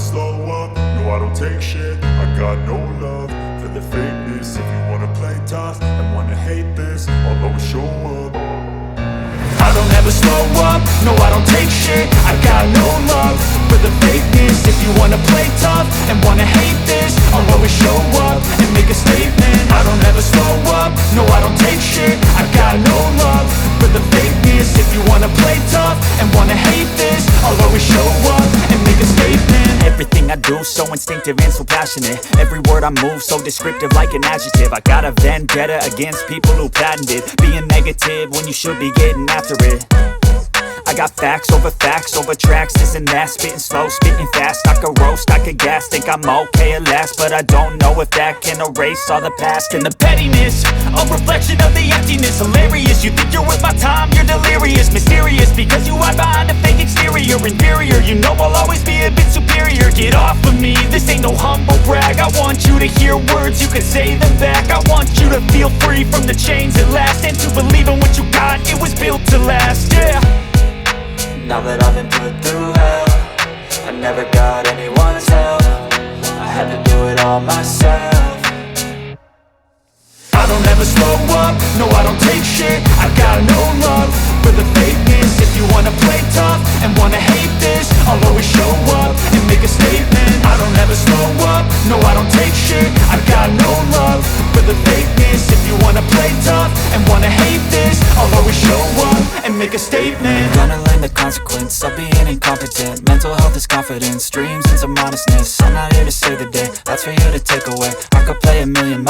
slow up, no I don't take shit. I got no love for the fakeness. If you wanna play tough and wanna hate this, I'll always show up. I don't ever slow up, no I don't take shit. I got no love for the fakeness. If you wanna play tough and wanna hate this, I'll always show up and make a statement. I don't ever slow up, no I don't take shit. I got no love for the fakeness. If you wanna play tough and wanna hate this, I'll always show up and make a statement. Everything I do so instinctive and so passionate. Every word I move so descriptive like an adjective. I got a vendetta against people who patented being negative when you should be getting after it. I got facts over tracks, this and that. Spitting slow, spitting fast, I could roast, I could gas. Think I'm okay at last, but I don't know if that can erase all the past. And the pettiness, a reflection of the emptiness. Hilarious, you think you're worth my time, you're delirious. Mysterious, because you hide behind a fake exterior. Inferior, you know I'll always be a bit superior. Get off of me, this ain't no humble brag. I want you to hear words, you can say them back. I want you to feel free from the chains at last, and to believe in what you got, it was built to last, yeah. Now that I've been put through hell, I never got anyone's help. I had to do it all myself. I don't ever slow up, no I don't take shit. I got no love for the fakeness. If you wanna play tough and wanna hate this, I'll always show up and make a statement. I don't ever slow up, no I don't take shit. I got no love for the fakeness. If you wanna play tough and wanna hate this, I'll always show up and make a statement. Gonna learn the consequence of being incompetent. Mental health is confidence, dreams and some honestness. I'm not here to save the day, that's for you to take away. I could play a million